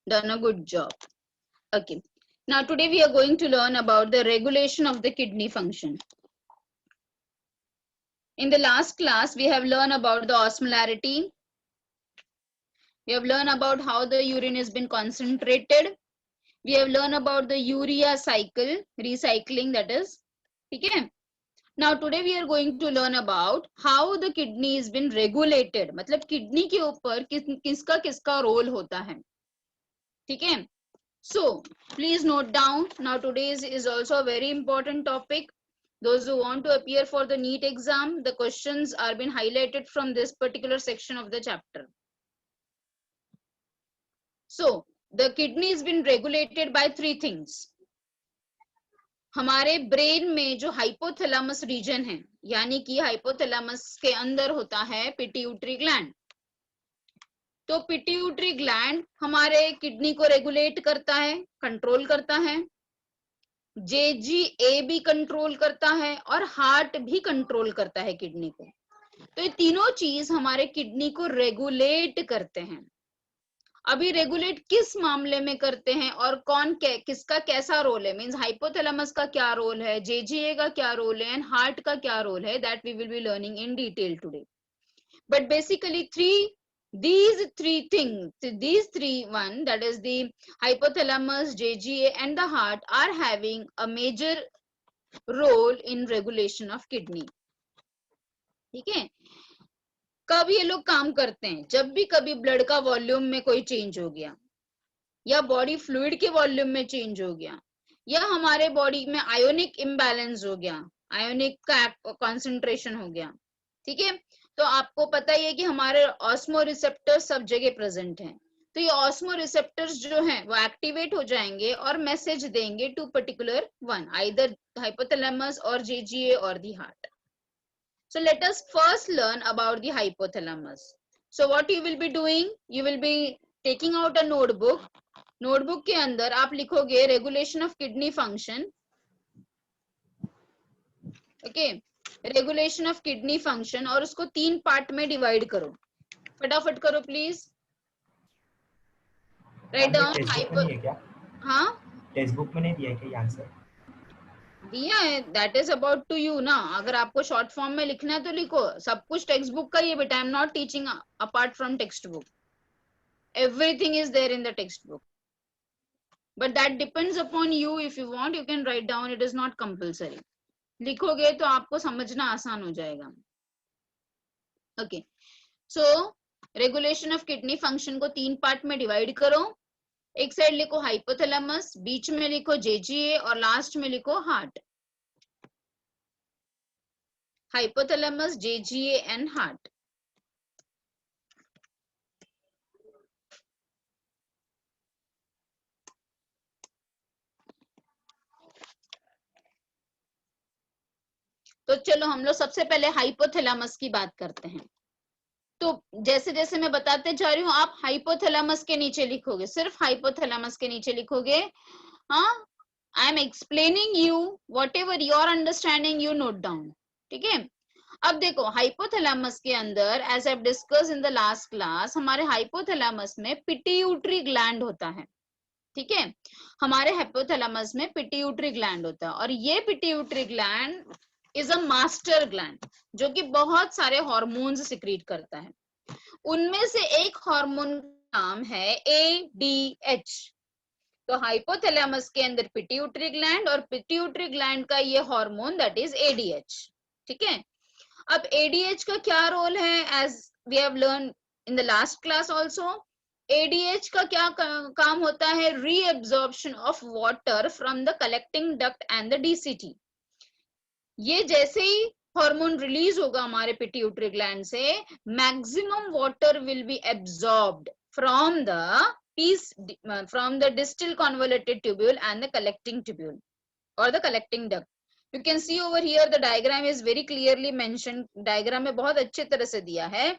Done a good job. Okay. Now today we are going to learn about the regulation of the kidney function. In the last class, we have learned about the osmolarity. We have learned about how the urine has been concentrated. We have learned about the urea cycle, recycling that is. Okay. Now today we are going to learn about how the kidney has been regulated. मतलब kidney के ऊपर किसका किसका role होता है. ठीक है. So please note down. Now today's is also a very important topic. Those who want to appear for the NEET exam, the questions are been highlighted from this particular section of the chapter. So the kidney has been regulated by three things. हमारे brain में जो hypothalamus reason है, यानी कि hypothalamus के अंदर होता है पिट्यूटरी ग्लैंड. तो पिट्यूटरी ग्लैंड हमारे किडनी को रेगुलेट करता है, कंट्रोल करता है. JGA भी कंट्रोल करता है और हार्ट भी कंट्रोल करता है किडनी को. तो ये तीनों चीज हमारे किडनी को रेगुलेट करते हैं. अभी रेगुलेट किस मामले में करते हैं और कौन किसका कैसा रोल है, मींस हाइपोथैलेमस का क्या रोल है, JGA का क्या रोल है एंड हार्ट का क्या रोल है, that we will be learning in detail today. But basically these three one, that is the hypothalamus, JGA and the heart, are having a major role in regulation of kidney. ठीक है. कब ये लोग काम करते हैं? जब भी कभी ब्लड का वॉल्यूम में कोई चेंज हो गया, या बॉडी फ्लूइड के वॉल्यूम में चेंज हो गया, या हमारे बॉडी में आयोनिक इम्बैलेंस हो गया, आयोनिक का कॉन्सेंट्रेशन हो गया. ठीक है. तो आपको पता ही है कि हमारे ऑस्मो रिसेप्टर्स सब जगह प्रेजेंट हैं. तो ये ऑस्मो रिसेप्टर्स जो हैं वो एक्टिवेट हो जाएंगे और मैसेज देंगे to particular one, either hypothalamus और JGA और the heart. So let us first learn about the hypothalamus. So what you will be doing, you will be taking out a notebook. Notebook के अंदर आप लिखोगे regulation of kidney function. Okay, regulation of kidney function, और उसको 3 part में divide करो. फटाफट करो प्लीज. Write down. हाँ, टेक्स्ट बुक में नहीं दिया क्या आंसर? दिया है. That is about to you ना. अगर आपको शॉर्ट फॉर्म में लिखना है तो लिखो. सब कुछ टेक्स्ट बुक का ही है बेटा. I am not teaching apart from text book. Everything is there in the textbook, but that depends upon you. If you want, you can write down. It is not compulsory. लिखोगे तो आपको समझना आसान हो जाएगा. Okay, so regulation of kidney function को 3 part में divide करो. एक साइड लिखो हाइपोथैलेमस, बीच में लिखो JGA और लास्ट में लिखो heart. Hypothalamus, JGA and heart. तो चलो हम लोग सबसे पहले हाइपोथैलेमस की बात करते हैं. तो जैसे जैसे मैं बताते जा रही हूँ, आप हाइपोथैलेमस के नीचे लिखोगे, सिर्फ हाइपोथैलेमस के नीचे लिखोगे. हाँ, I am explaining you, whatever your understanding you note down. ठीक है. अब देखो हाइपोथैलेमस के अंदर, as I discuss in the last class, हमारे हाइपोथैलेमस में पिट्यूटरी ग्लैंड होता है. ठीक है. हमारे हाइपोथैलेमस में पिट्यूटरी ग्लैंड होता है, और ये pituitary gland is a master gland जो कि बहुत सारे हार्मोन्स सिक्रीट करता है. उनमें से एक हार्मोन का नाम है ADH. तो हाइपोथैलेमस के अंदर पिट्यूटरी ग्लैंड, और पिट्यूटरी ग्लैंड का ये हार्मोन दैट इज ADH. ठीक है. अब ADH का क्या रोल है, as we have learn in the last class also. ADH का क्या काम होता है, reabsorption of water from the collecting duct and the DCT. ये जैसे ही हार्मोन रिलीज होगा हमारे पिट्यूटरी ग्लैंड से, maximum water will be absorbed from the distal convoluted tubule and the collecting tubule और the collecting duct. You can see over here the diagram is very clearly mention. Diagram में बहुत अच्छे तरह से दिया है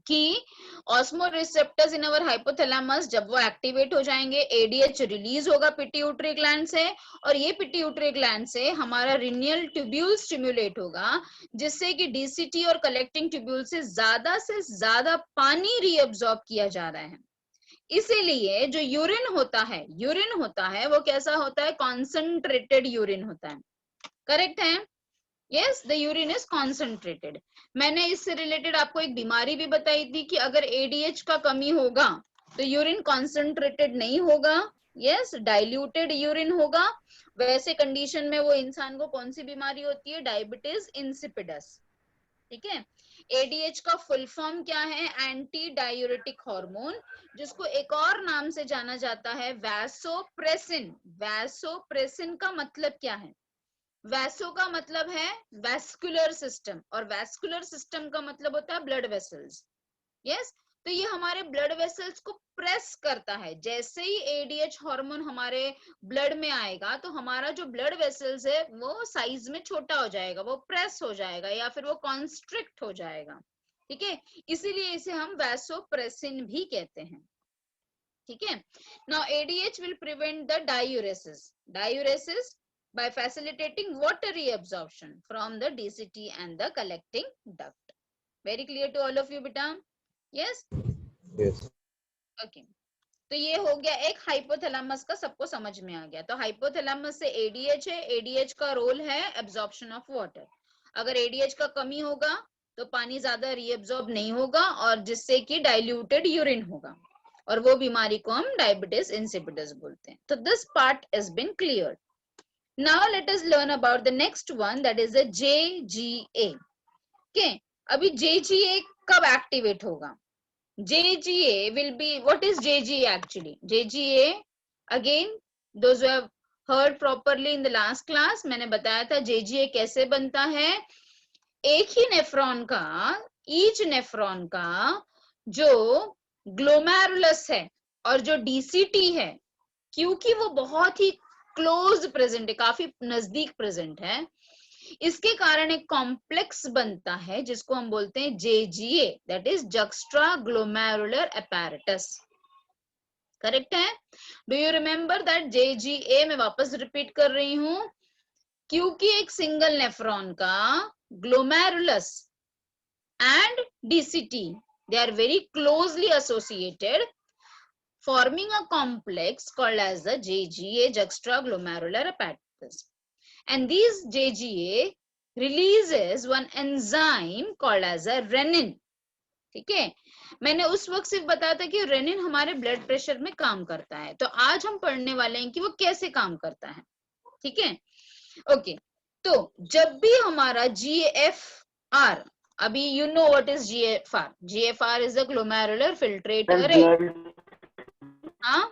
कि ऑस्मो रिसेप्टर्स इन अवर hypothalamus जब वो एक्टिवेट हो जाएंगे, ADH रिलीज होगा पिट्यूटरी ग्लैंड से, और ये पिट्यूटरी ग्लैंड से हमारा रिनियल ट्यूब्यूल स्टिमुलेट होगा, जिससे कि DCT और कलेक्टिंग ट्यूब्यूल से ज्यादा पानी रीअब्सॉर्ब किया जा रहा है. इसीलिए जो यूरिन होता है वो कैसा होता है, कॉन्सेंट्रेटेड यूरिन होता है, करेक्ट है? Yes, the urine is concentrated. मैंने इससे रिलेटेड आपको एक बीमारी भी बताई थी कि अगर एडीएच का कमी होगा तो यूरिन कॉन्सेंट्रेटेड नहीं होगा, यस, डाइल्यूटेड यूरिन होगा। वैसे कंडीशन में वो इंसान को कौन सी बीमारी होती है, डायबिटीज इंसिपिडस, ठीक है। एडीएच का फुल फॉर्म क्या है, एंटी डायूरेटिक हार्मोन, जिसको एक और नाम से जाना जाता है वैसोप्रेसिन। वैसोप्रेसिन का मतलब क्या है, वैसो का मतलब है वैस्कुलर सिस्टम, और वैस्कुलर सिस्टम का मतलब होता है ब्लड वेसल्स, यस। तो ये हमारे ब्लड वेसल्स को प्रेस करता है। जैसे ही एडीएच हार्मोन हमारे ब्लड में आएगा तो हमारा जो ब्लड वेसल्स है वो साइज में छोटा हो जाएगा, वो प्रेस हो जाएगा या फिर वो कॉन्स्ट्रिक्ट हो जाएगा, ठीक है। इसीलिए इसे हम वैसोप्रेसिन भी कहते हैं, ठीक है। Now ADH will prevent the diuresis by facilitating water reabsorption from the DCT and the collecting duct. Very clear to all of you beta? Yes? Yes. Okay. तो ये हो गया एक हाइपोथैलेमस का, सबको समझ में आ गया। तो हाइपोथैलेमस से एडीएच है, एडीएच का रोल है एब्जॉर्प्शन ऑफ वाटर। अगर एडीएच का कमी होगा तो पानी ज्यादा रीएब्जॉर्ब नहीं होगा और जिससे कि डाइल्यूटेड यूरिन होगा, और वो बीमारी को हम डायबिटीज इंसिपिडस बोलते हैं। तो this part is been cleared. Now let us learn about the next one, that is the JGA. Okay, अभी JGA कब एक्टिवेट होगा? JGA will be, what is JGA actually? JGA, again, those who have heard properly in the last class, मैंने बताया था JGA कैसे बनता है। एक ही नेफ्रॉन का, ईच नेफ्रॉन का जो ग्लोमेरुलस है और जो डीसीटी है, क्योंकि वो बहुत ही क्लोज प्रेजेंट है, काफी नजदीक प्रेजेंट है, इसके कारण एक कॉम्प्लेक्स बनता है जिसको हम बोलते हैं JGA, दैट इज जक्स्ट्रा ग्लोमेरुलर apparatus, करेक्ट है? Do you remember that JGA? मैं वापस रिपीट कर रही हूं, क्योंकि एक सिंगल नेफ्रॉन का glomerulus and DCT, they are very closely associated, forming a complex called as the JGA, juxtaglomerular apparatus. And these JGA releases one enzyme called as a renin. ठीक है, मैंने उस वक्त सिर्फ बताया था कि रेनिन हमारे ब्लड प्रेशर में काम करता है, तो आज हम पढ़ने वाले हैं कि वो कैसे काम करता है, ठीक है। ओके, तो जब भी हमारा GFR, अभी you know what is GFR? GFR is the glomerular filtrator rate. हाँ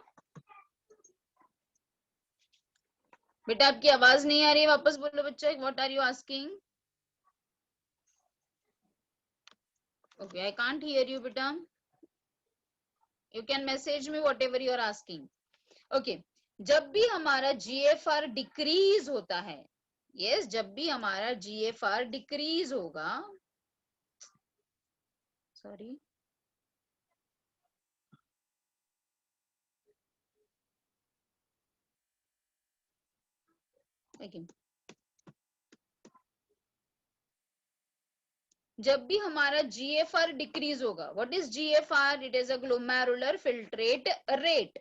बेटा, आपकी आवाज नहीं आ रही है, वापस बोलो बच्चा, what are you asking? Okay, I can't hear you बेटा, you can message me whatever you are asking. Okay, जब भी हमारा GFR डिक्रीज होता है, यस, जब भी हमारा GFR डिक्रीज होगा, सॉरी, जब भी हमारा GFR डिक्रीज होगा, what is GFR? It is a glomerular filtrate rate.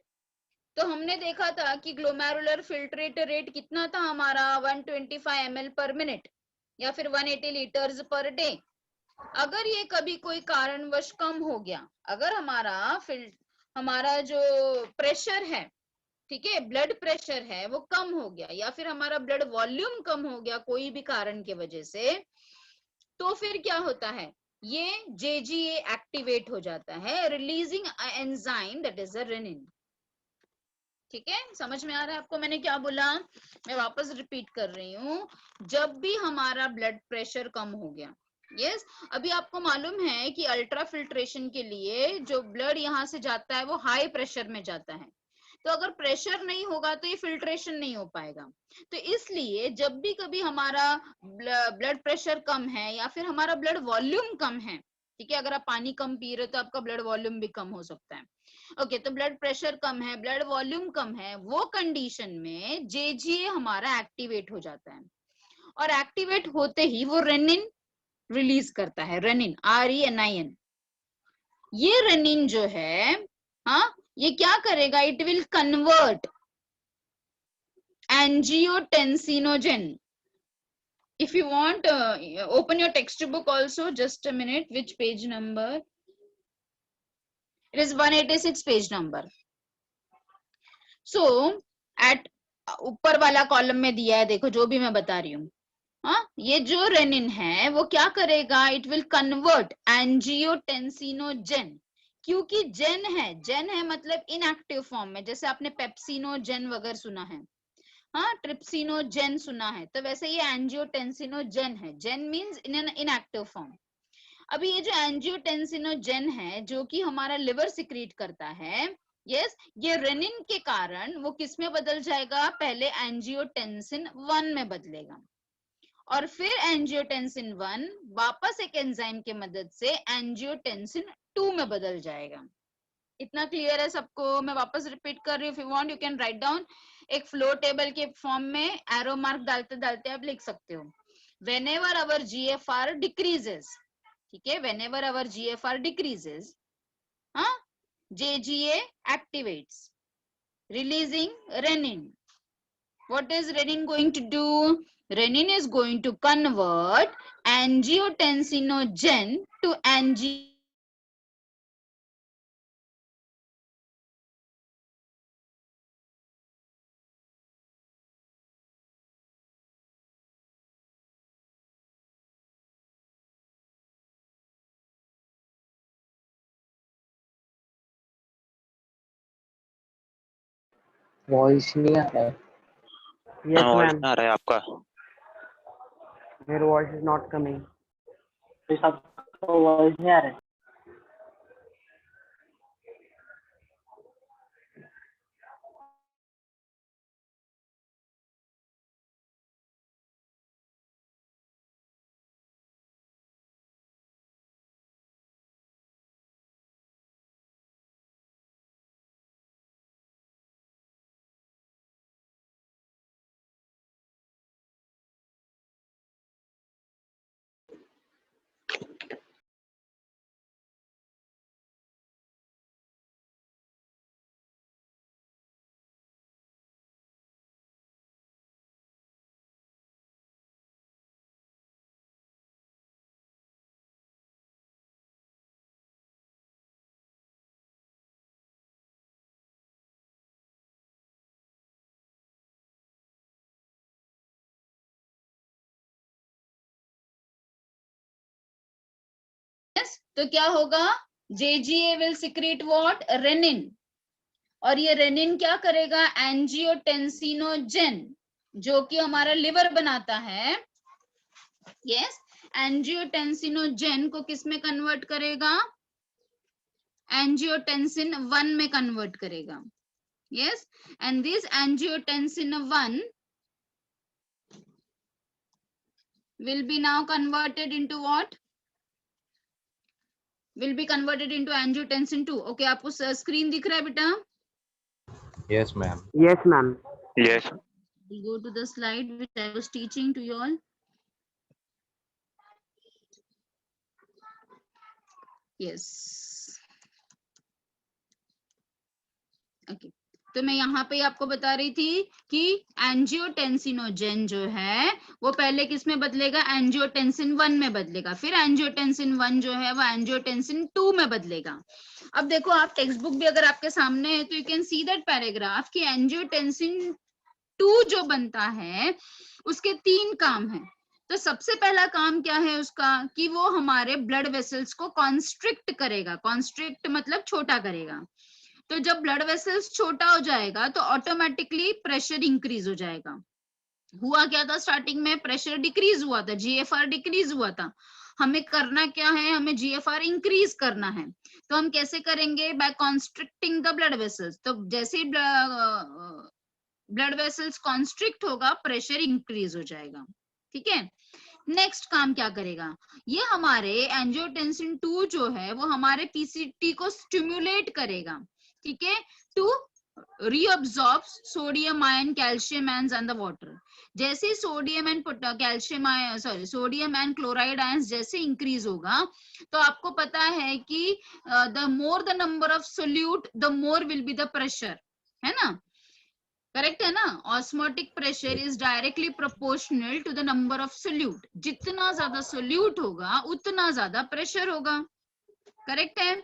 तो हमने देखा था कि ग्लोमेरुलर फिल्ट्रेट रेट कितना था हमारा, 125 ml पर मिनट या फिर 180 लीटर्स पर डे। अगर ये कभी कोई कारणवश कम हो गया, अगर हमारा जो प्रेशर है, ठीक है, ब्लड प्रेशर है, वो कम हो गया या फिर हमारा ब्लड वॉल्यूम कम हो गया कोई भी कारण की वजह से, तो फिर क्या होता है, ये JGA एक्टिवेट हो जाता है, releasing enzyme that is a renin. ठीक है, समझ में आ रहा है आपको मैंने क्या बोला? मैं वापस रिपीट कर रही हूँ, जब भी हमारा ब्लड प्रेशर कम हो गया, यस, अभी आपको मालूम है कि अल्ट्रा फिल्ट्रेशन के लिए जो ब्लड यहाँ से जाता है वो हाई प्रेशर में जाता है, तो अगर प्रेशर नहीं होगा तो ये फिल्ट्रेशन नहीं हो पाएगा। तो इसलिए जब भी कभी हमारा ब्लड प्रेशर कम है या फिर हमारा ब्लड वॉल्यूम कम है, ठीक है, अगर आप पानी कम पी रहे हो तो आपका ब्लड वॉल्यूम भी कम हो सकता है। ओके, तो ब्लड प्रेशर कम है, ब्लड वॉल्यूम कम है, वो कंडीशन में JGA हमारा एक्टिवेट हो जाता है, और एक्टिवेट होते ही वो रेनिन रिलीज करता है, रेनिन, RENIN। ये रेनिन जो है, हाँ, ये क्या करेगा, it will convert angiotensinogen. If you want, open your textbook also. Just a minute. Which page number? It is 186 page number. So at ऊपर वाला कॉलम में दिया है, देखो जो भी मैं बता रही हूँ. हाँ, ये जो रेनिन है वो क्या करेगा, इट विल कन्वर्ट एंजियोटेंसिनोजेन. क्योंकि जेन है मतलब इनएक्टिव फॉर्म में, जैसे आपने पेप्सिनोजेन वगैरह सुना है, हाँ, ट्रिप्सिनोजेन सुना है, तो वैसे ये एंजियोटेंसिनोजेन है. Gen means in an inactive form. अभी ये जो एंजियोटेंसिनोजेन है जो कि हमारा लिवर सिक्रीट करता है, यस, ये रेनिन के कारण वो किस में बदल जाएगा, पहले एंजियोटेंसिन 1 में बदलेगा और फिर एंजियोटेंसिन 1 वापस एक एंजाइम की मदद से एंजियोटेंसिन 2 में बदल जाएगा. इतना क्लियर है सबको? मैं वापस रिपीट कर रही हूँ. If you want you can write down. एक फ्लो टेबल के फॉर्म में एरो मार्क डालते डालते आप लिख सकते हो. व्हेनेवर आवर जीएफआर डिक्रीजेस, ठीक है, व्हेनेवर आवर जीएफआर डिक्रीजेस, हाँ, JGA activates releasing renin. What is renin going to do? Renin is going to convert angiotensinogen to voice नहीं आ रहा है. Yes ma'am. आ रहा है आपका. मेरा वॉइस इज नॉट कमिंग. आपका वॉइस नहीं आ रहा है. तो क्या होगा, JGA will secrete what, renin. और ये रेनिन क्या करेगा, एंजियोटेंसिनोजेन जो कि हमारा लिवर बनाता है, यस, एंजियोटेंसिनोजेन को किस में कन्वर्ट करेगा, एंजियोटेंसिन 1 में कन्वर्ट करेगा. Yes, and this angiotensin 1 will be now converted into what, will be converted into angiotensin 2. Okay, आपको स्क्रीन दिख रहा है बेटा? Yes, ma'am. Yes ma'am. Yes. We'll go to the slide which I was teaching to you all. Yes. Okay. तो मैं यहाँ पे आपको बता रही थी कि एंजियोटेंसिनोजेन जो है वो पहले किस में बदलेगा, एंजियोटेंसिन 1 में बदलेगा, फिर एंजियोटेंसिन 1 जो है वो एंजियोटेंसिन 2 में बदलेगा. अब देखो, आप टेक्स्ट बुक भी अगर आपके सामने है तो you can see that paragraph कि एंजियोटेंसिन 2 जो बनता है उसके 3 काम हैं. तो सबसे पहला काम क्या है उसका, कि वो हमारे ब्लड वेसल्स को कॉन्स्ट्रिक्ट करेगा. कॉन्स्ट्रिक्ट मतलब छोटा करेगा. तो जब ब्लड वेसल्स छोटा हो जाएगा तो ऑटोमेटिकली प्रेशर इंक्रीज हो जाएगा. हुआ क्या था, स्टार्टिंग में प्रेशर डिक्रीज हुआ था, जीएफआर डिक्रीज हुआ था. हमें करना क्या है, हमें जीएफआर इंक्रीज करना है. तो हम कैसे करेंगे, बाय कॉन्स्ट्रिक्टिंग द ब्लड वेसल्स. तो जैसे ही ब्लड वेसल्स कॉन्स्ट्रिक्ट होगा प्रेशर इंक्रीज हो जाएगा. ठीक है, नेक्स्ट काम क्या करेगा, ये हमारे एंजियोटेंसिन 2 जो है वो हमारे पीसीटी को स्टिमुलेट करेगा. ठीक है, to reabsorbs sodium ion, calcium ions and the water. जैसे sodium and calcium ion, sorry sodium and chloride ions जैसे इंक्रीज होगा, तो आपको पता है कि the more the number of solute the more will be the pressure, है ना? करेक्ट है ना? Osmotic pressure is directly proportional to the number of solute. जितना ज्यादा सोल्यूट होगा उतना ज्यादा प्रेशर होगा. करेक्ट है?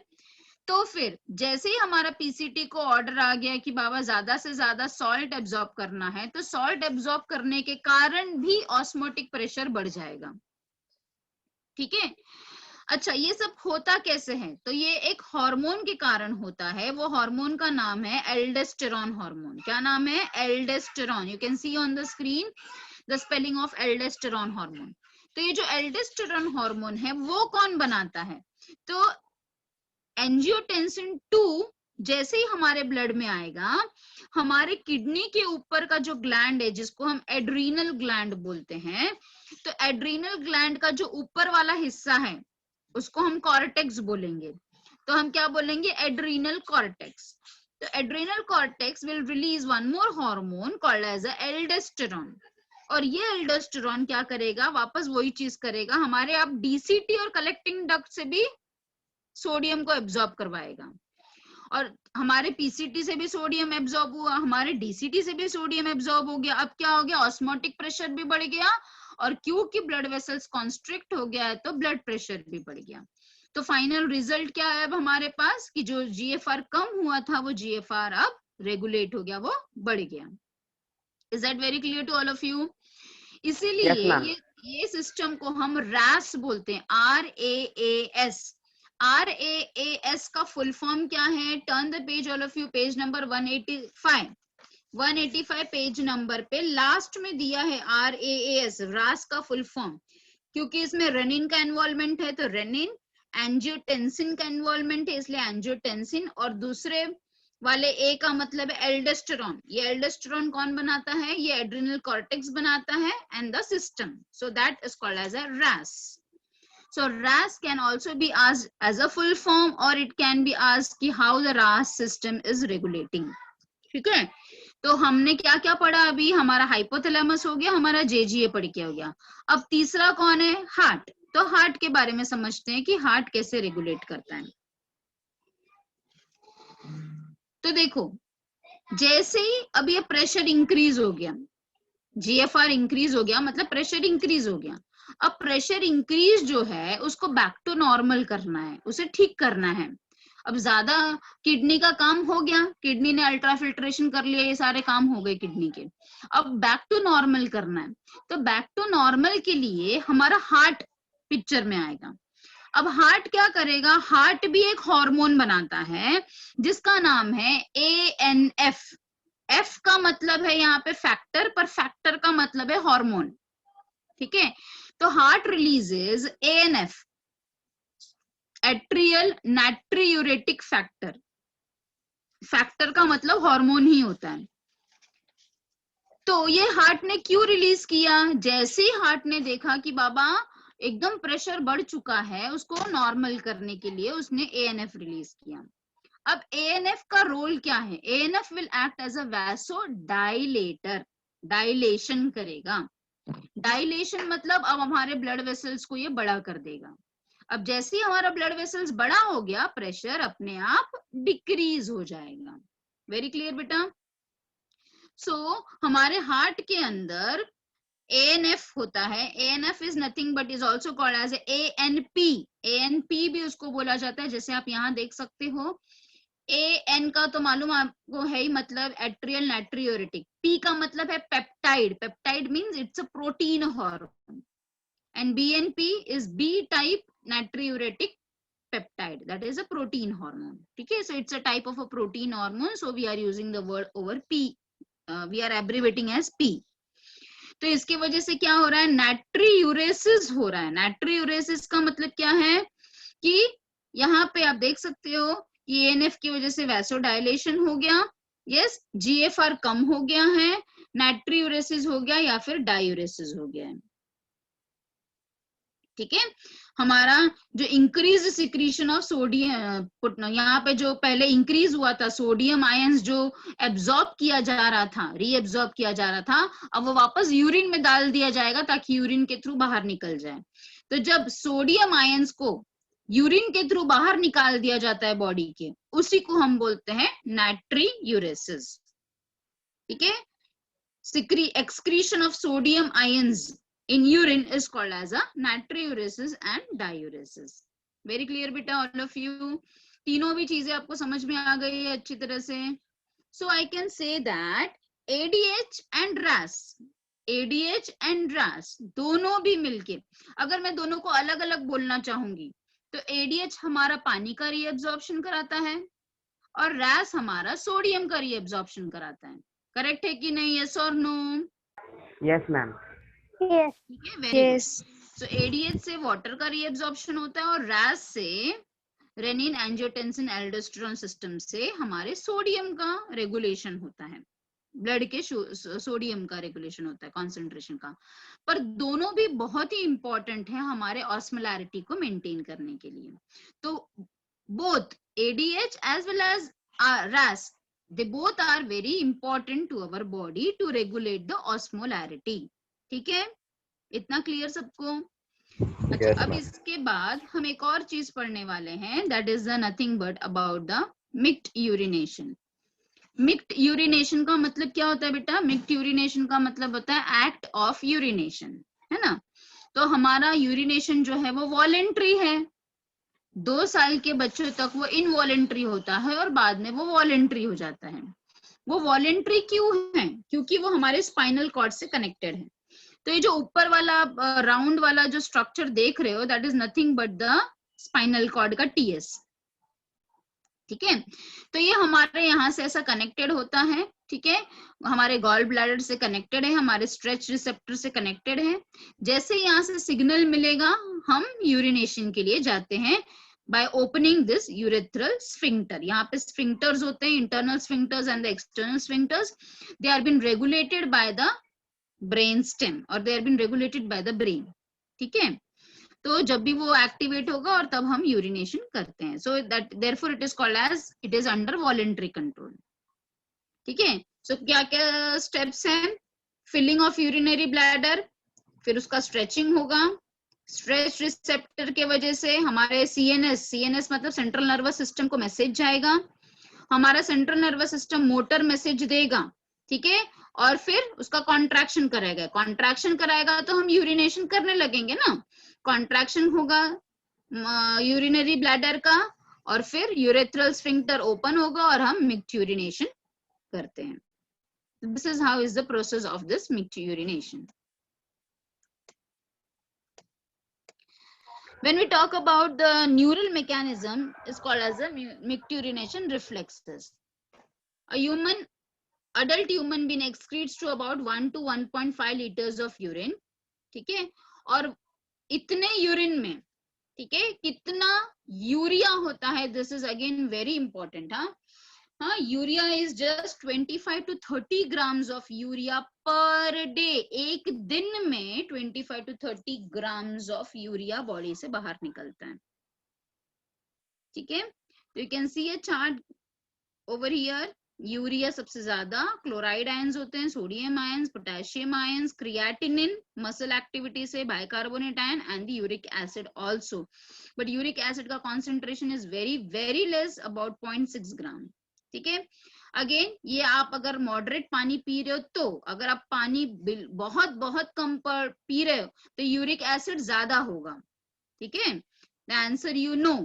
तो फिर जैसे ही हमारा पीसीटी को ऑर्डर आ गया कि बाबा ज्यादा से ज्यादा सॉल्ट एब्जॉर्ब करना है, तो सॉल्ट एब्जॉर्ब करने के कारण भी ऑस्मोटिक प्रेशर बढ़ जाएगा. ठीक है? अच्छा, ये सब होता कैसे है? तो ये एक हार्मोन के कारण होता है. वो हार्मोन का नाम है एल्डोस्टेरॉन हार्मोन. क्या नाम है? Aldosterone. You can C on the screen the spelling of aldosterone hormone. तो ये जो एल्डोस्टेरॉन हार्मोन है वो कौन बनाता है? तो एंजियोटेंसिन 2 जैसे ही हमारे ब्लड में आएगा, हमारे किडनी के ऊपर का जो ग्लैंड है जिसको हम एड्रीनल ग्लैंड बोलते हैं, तो एड्रीनल ग्लैंड का जो ऊपर वाला हिस्सा है उसको हम कॉर्टेक्स बोलेंगे. तो हम क्या बोलेंगे? Adrenal cortex. तो adrenal cortex will release one more hormone called as aldosterone. और ये एल्डोस्टेरॉन क्या करेगा? वापस वही चीज करेगा, हमारे आप डीसीटी और कलेक्टिंग डक्ट से भी सोडियम को एब्जॉर्ब करवाएगा. और हमारे पीसीटी से भी सोडियम एब्जॉर्ब हुआ, हमारे डीसीटी से भी सोडियम एब्जॉर्ब हो गया. अब क्या हो गया? ऑस्मोटिक प्रेशर भी बढ़ गया, और क्योंकि ब्लड वेसल्स कॉन्स्ट्रिक्ट हो गया है तो ब्लड प्रेशर भी बढ़ गया. तो फाइनल रिजल्ट क्या है अब हमारे पास? कि जो जीएफआर कम हुआ था वो जीएफआर अब रेगुलेट हो गया, वो बढ़ गया. Is that very clear to all of you? इसीलिए Yes, ये सिस्टम को हम रैस बोलते हैं. RAAS. RAAS का फुल फॉर्म क्या है? Turn the page all of you, page number 185. 185 page number पे लास्ट में दिया है RAAS, रास का फुल फॉर्म. क्योंकि इसमें रेनिन का इन्वॉल्वमेंट है तो रेनिन, एंजियोटेंसिन का इन्वॉल्वमेंट है इसलिए एंजियोटेंसिन, और दूसरे वाले ए का मतलब है एल्डोस्टेरॉन. ये एल्डोस्टेरॉन कौन बनाता है? ये एड्रिनल कॉर्टेक्स बनाता है and the system. So that is called as a RAS. So RAS can also be asked as a full form or it can be asked कि how the RAS system is regulating. ठीक है? तो हमने क्या क्या पढ़ा अभी? हमारा हाइपोथैलेमस हो गया, हमारा जेजीए पढ़ के हो गया. अब तीसरा कौन है? हार्ट. तो हार्ट के बारे में समझते हैं कि हार्ट कैसे रेगुलेट करता है. तो देखो, जैसे ही अब ये प्रेशर इंक्रीज हो गया, जीएफआर इंक्रीज हो गया, मतलब प्रेशर इंक्रीज हो गया. अब प्रेशर इंक्रीज जो है उसको बैक टू नॉर्मल करना है, उसे ठीक करना है. अब ज्यादा किडनी का काम हो गया, किडनी ने अल्ट्रा फिल्ट्रेशन कर लिया, ये सारे काम हो गए किडनी के. अब बैक टू नॉर्मल करना है. तो बैक टू नॉर्मल के लिए हमारा हार्ट पिक्चर में आएगा. अब हार्ट क्या करेगा? हार्ट भी एक हार्मोन बनाता है जिसका नाम है ANF. F का मतलब है यहाँ पे फैक्टर, पर फैक्टर का मतलब है हार्मोन. ठीक है? तो heart releases ANF, atrial natriuretic factor. Factor का मतलब हार्मोन ही होता है. तो ये हार्ट ने क्यों रिलीज किया? जैसे ही हार्ट ने देखा कि बाबा एकदम प्रेशर बढ़ चुका है, उसको नॉर्मल करने के लिए उसने ANF रिलीज किया. अब ANF का रोल क्या है? ANF will act as a vasodilator. Dilation करेगा. डायलेशन मतलब अब हमारे ब्लड वेसल्स को ये बड़ा कर देगा. अब जैसे ही हमारा ब्लड वेसल्स बड़ा हो गया, प्रेशर अपने आप डिक्रीज हो जाएगा. वेरी क्लियर बेटा? सो हमारे हार्ट के अंदर ANF होता है. ANF is nothing but is also called as ANP. ANP भी उसको बोला जाता है, जैसे आप यहाँ देख सकते हो. AN का तो मालूम आपको है ही, मतलब एट्रियल नाट्रियोरेटिक. P का मतलब है peptide. Peptide means it's a protein hormone. And BNP is B type natriuretic peptide, that is a protein hormone. ठीक है? So it's a type of a protein hormone, so we are using the word over P, we are abbreviating as P. तो इसकी वजह से क्या हो रहा है? नाट्रियूरेसिस हो रहा है. नाट्रियूरेसिस का मतलब क्या है? कि यहाँ पे आप देख सकते हो कि ANF की वजह से वैसोडाइलेशन हो गया. यस, GFR कम हो गया है, नाट्रियूरेसिस हो गया या फिर डायूरेसिस हो गया है. ठीक है। हमारा जो इंक्रीज सिक्रीशन ऑफ सोडियम, यहाँ पे जो पहले इंक्रीज हुआ था सोडियम आयंस जो एब्जॉर्ब किया जा रहा था, रीएब्जॉर्ब किया जा रहा था, अब वो वापस यूरिन में डाल दिया जाएगा ताकि यूरिन के थ्रू बाहर निकल जाए। तो जब सोडियम आयंस को यूरिन के थ्रू बाहर निकाल दिया जाता है बॉडी के, उसी को हम बोलते हैं नाट्रियूरेसिस। ठीक है, excretion of sodium ions in urine is called as a natriuresis and diuresis. Very clear beta all of you? तीनों भी चीजें आपको समझ में आ गई है अच्छी तरह से? So I can say that ADH and RAS, ADH and RAS दोनों भी मिलके, अगर मैं दोनों को अलग अलग बोलना चाहूंगी तो ADH हमारा पानी का रीएब्जॉर्प्शन कराता है और RAS हमारा सोडियम का रीएब्जॉर्प्शन कराता है। करेक्ट है कि नहीं? यस और नो? Yes ma'am. Yes. ठीक है, वेरी गुड। सो एडीएच से वाटर का रीएब्जॉर्प्शन होता है और रैस से रेनिन एंजियोटेंसिन एल्डोस्टेरोन सिस्टम से हमारे सोडियम का रेगुलेशन होता है, ब्लड के सोडियम का रेगुलेशन होता है, कॉन्सेंट्रेशन का। पर दोनों भी बहुत ही इंपॉर्टेंट है हमारे ऑस्मोलैरिटी को मेंटेन करने के लिए। तो both ADH as well as RAS, they both are very important to our body to regulate the osmolarity. ठीक है, इतना क्लियर सबको? अच्छा, Yes, अब ma'am. इसके बाद हम एक और चीज पढ़ने वाले हैं, that is the nothing but about the mixed urination. Mixed urination का मतलब क्या होता है बेटा? Mixed urination का मतलब होता है act of urination, है ना? तो हमारा यूरिनेशन जो है वो वॉलेंट्री है। 2 साल के बच्चों तक वो इनवॉलेंट्री होता है और बाद में वो वॉलेंट्री हो जाता है। वो वॉलेंट्री क्यों है? क्योंकि वो हमारे स्पाइनल कॉर्ड से कनेक्टेड है। तो ये जो ऊपर वाला राउंड वाला जो स्ट्रक्चर देख रहे हो, that is nothing but the spinal cord का टीएस। ठीक है, तो ये हमारे यहाँ से ऐसा कनेक्टेड होता है। ठीक है, हमारे गॉल ब्लैडर से कनेक्टेड है, हमारे स्ट्रेच रिसेप्टर से कनेक्टेड है। जैसे यहाँ से सिग्नल मिलेगा हम यूरिनेशन के लिए जाते हैं by opening this urethral sphincter. यहाँ पे sphincters होते हैं, internal sphincters and the external sphincters. They are been regulated by the brain stem or they are been regulated by the brain. ठीक है, तो जब भी वो एक्टिवेट होगा और तब हम यूरिनेशन करते हैं। So that therefore it is called as it is under voluntary control. ठीक है, so क्या क्या स्टेप्स हैं? फिलिंग ऑफ यूरिनरी ब्लैडर, फिर उसका स्ट्रेचिंग होगा। स्ट्रेच रिसेप्टर के वजह से हमारे सीएनएस मतलब सेंट्रल नर्वस सिस्टम को मैसेज जाएगा, हमारा central nervous system motor message देगा। ठीक है, और फिर उसका कॉन्ट्रैक्शन कराएगा, कॉन्ट्रैक्शन कराएगा तो हम यूरिनेशन करने लगेंगे ना। कॉन्ट्रैक्शन होगा यूरिनरी ब्लैडर का और फिर यूरेथ्रल स्फिंक्टर ओपन होगा और हम मिक्स्ड यूरिनेशन करते हैं। This is how is the process of this mixed urination. When we talk about the neural mechanism, is called as the mixed urination reflexes. A adult human being excretes to about 1 to 1.5 liters of urine. ठीक है, और इतने urine में, ठीक है, कितना urea होता है? This is again very important. हाँ, urea is just 25 to 30 grams of urea per day. एक दिन में 25 to 30 grams of urea body से बाहर निकलता है। ठीक है, तो you can see a chart over here. Urea सबसे ज्यादा, क्लोराइड आयंस होते हैं, sodium ions, potassium ions, creatinine muscle activity से, bicarbonate ion and the uric acid also. But uric acid का concentration is very very less, about 0.6 ग्राम। ठीक है, again ये आप अगर मॉडरेट पानी पी रहे हो, तो अगर आप पानी बहुत बहुत कम पर पी रहे हो तो यूरिक एसिड ज्यादा होगा। ठीक है, द आंसर यू नो